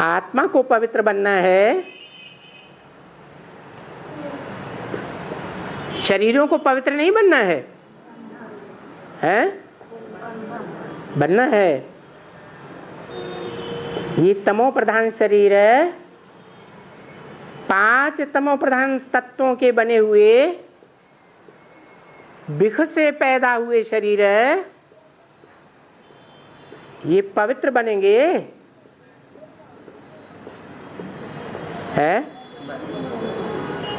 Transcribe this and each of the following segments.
आत्मा को पवित्र बनना है, शरीरों को पवित्र नहीं बनना है, हैं? बनना है। ये तमो प्रधान शरीर है, 5 तमो प्रधान तत्वों के बने हुए बिख से पैदा हुए शरीर है। ये पवित्र बनेंगे, है?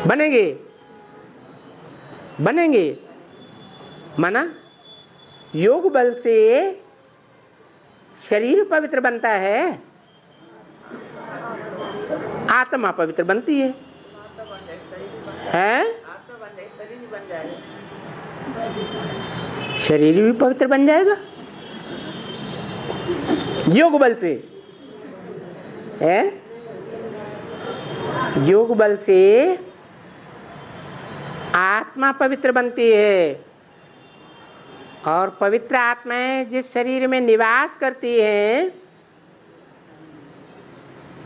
बनेंगे, बनेंगे। माना योग बल से शरीर पवित्र बनता है, आत्मा पवित्र बनती है, हैं? शरीर भी पवित्र बन जाएगा योग बल से, है? योग बल से आत्मा पवित्र बनती है, और पवित्र आत्माएं जिस शरीर में निवास करती हैं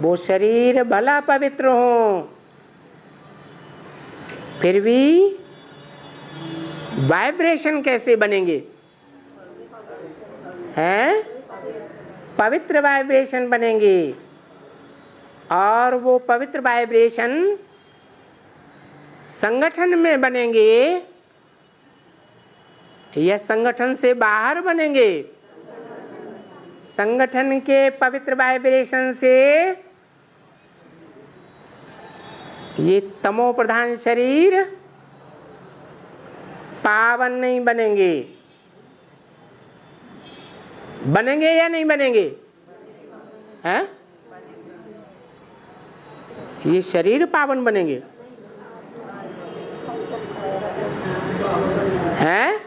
वो शरीर भला पवित्र हो, फिर भी वाइब्रेशन कैसे बनेंगे, हैं? पवित्र वाइब्रेशन बनेंगे, और वो पवित्र वाइब्रेशन संगठन में बनेंगे या संगठन से बाहर बनेंगे। संगठन के पवित्र वाइब्रेशन से ये तमो प्रधान शरीर पावन नहीं बनेंगे। बनेंगे या नहीं बनेंगे, हैं? ये शरीर पावन बनेंगे, हैं?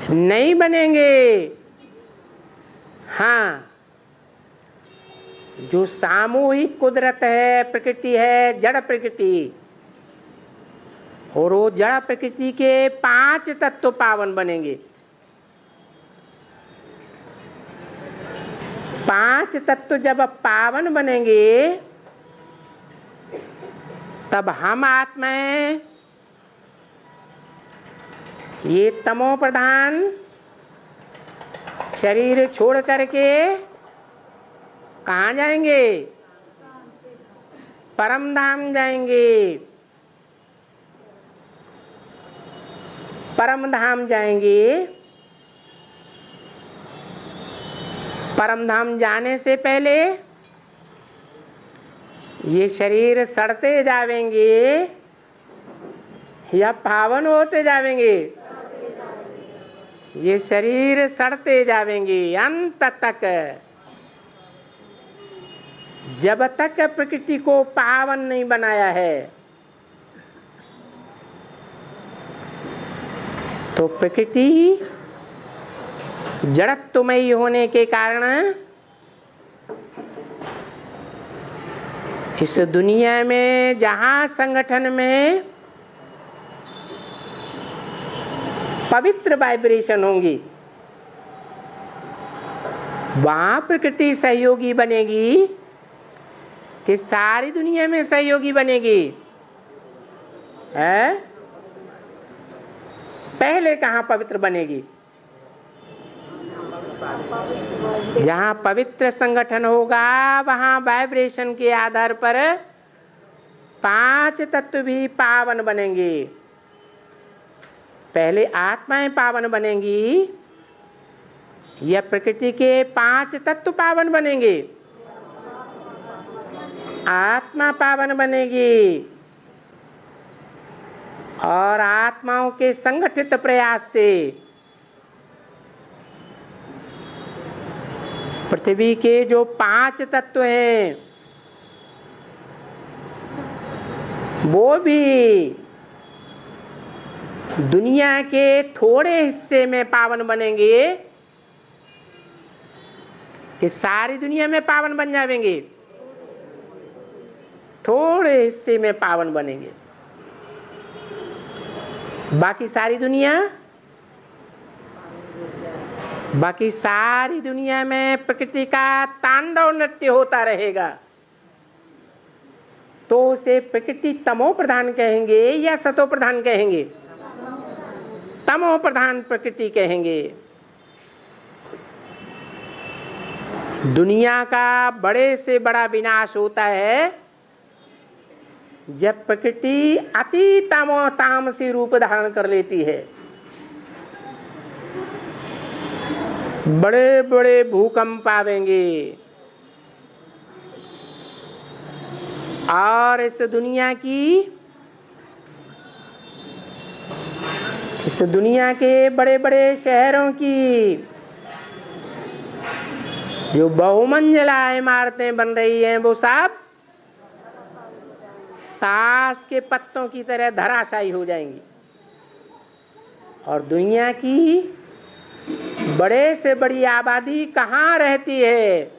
नहीं बनेंगे। हाँ, जो सामूहिक कुदरत है, प्रकृति है, जड़ प्रकृति, और वो जड़ प्रकृति के 5 तत्व पावन बनेंगे। 5 तत्व जब पावन बनेंगे तब हम आत्माएं ये तमो प्रधान शरीर छोड़ करके कहाँ जाएंगे? परम धाम जाएंगे, परम धाम जाएंगे। परम धाम जाने से पहले ये शरीर सड़ते जावेंगे या पावन होते जावेंगे? ये शरीर सड़ते जावेंगे अंत तक। जब तक प्रकृति को पावन नहीं बनाया है तो प्रकृति जड़त्वमयी होने के कारण इस दुनिया में जहाँ संगठन में पवित्र वाइब्रेशन होंगी वहाँ प्रकृति सहयोगी बनेगी कि सारी दुनिया में सहयोगी बनेगी, है? पहले कहाँ पवित्र बनेगी? जहाँ पवित्र संगठन होगा वहाँ वाइब्रेशन के आधार पर 5 तत्व भी पावन बनेंगे। पहले आत्माएं पावन बनेंगी या प्रकृति के 5 तत्व पावन बनेंगे? आत्मा पावन बनेगी, और आत्माओं के संगठित प्रयास से पृथ्वी के जो 5 तत्व हैं वो भी दुनिया के थोड़े हिस्से में पावन बनेंगे कि सारी दुनिया में पावन बन जाएंगे? थोड़े हिस्से में पावन बनेंगे, बाकी सारी दुनिया बाकी सारी दुनिया में प्रकृति का तांडव नृत्य होता रहेगा, तो उसे प्रकृति तमो प्रधान कहेंगे या सतो प्रधान कहेंगे? तमो प्रधान प्रकृति कहेंगे। दुनिया का बड़े से बड़ा विनाश होता है जब प्रकृति अति तामसी रूप धारण कर लेती है। बड़े बड़े भूकंप आवेंगे और इस दुनिया के बड़े बड़े शहरों की जो बहुमंजिला इमारतें बन रही हैं वो सब ताश के पत्तों की तरह धराशायी हो जाएंगी। और दुनिया की बड़े से बड़ी आबादी कहाँ रहती है?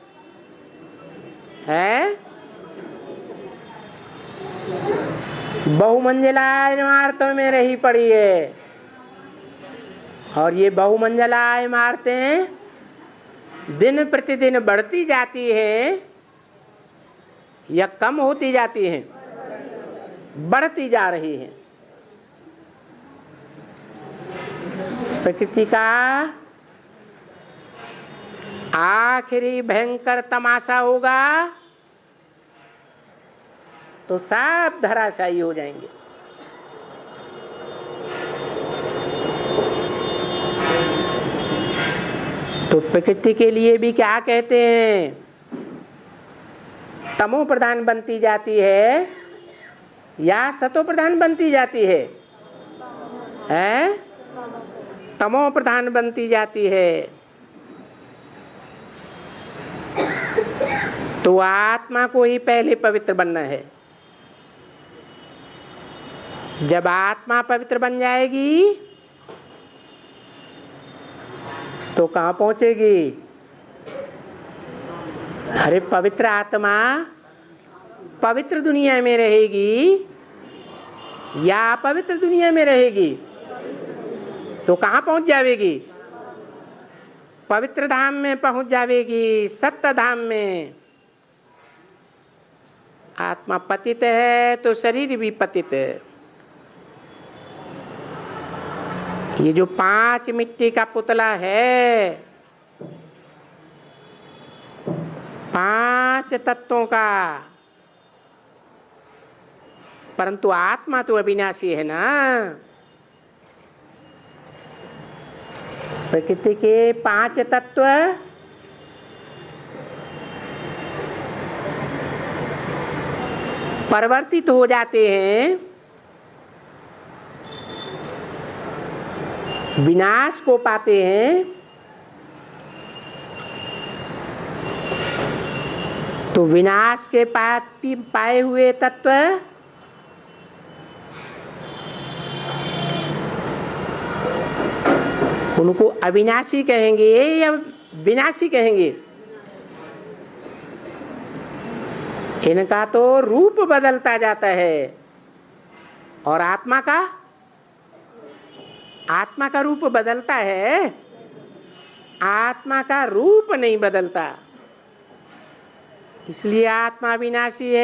बहुमंजिला इमारतों में रही पड़ी है। और ये बहुमंजिला इमारतें दिन प्रतिदिन बढ़ती जाती है या कम होती जाती हैं? बढ़ती जा रही है। प्रकृति का आखिरी भयंकर तमाशा होगा तो सब धराशायी हो जाएंगे। तो प्रकृति के लिए भी क्या कहते हैं? तमो प्रधान बनती जाती है या सतो प्रधान बनती जाती है? तमो प्रधान बनती जाती है। तो आत्मा को ही पहले पवित्र बनना है। जब आत्मा पवित्र बन जाएगी तो कहाँ पहुंचेगी? अरे पवित्र आत्मा पवित्र दुनिया में रहेगी या पवित्र दुनिया में रहेगी? तो कहाँ पहुंच जाएगी? पवित्र धाम में पहुंच जाएगी, सत्य धाम में। आत्मा पतित है तो शरीर भी पतित है। ये जो 5 मिट्टी का पुतला है, 5 तत्वों का, परंतु आत्मा तो अविनाशी है ना। प्रकृति के 5 तत्व परिवर्तित हो जाते हैं, विनाश को पाते हैं। तो विनाश के पाए हुए तत्व उनको अविनाशी कहेंगे या विनाशी कहेंगे? इनका तो रूप बदलता जाता है। और आत्मा का रूप बदलता है, आत्मा का रूप नहीं बदलता। इसलिए आत्मा विनाशी है।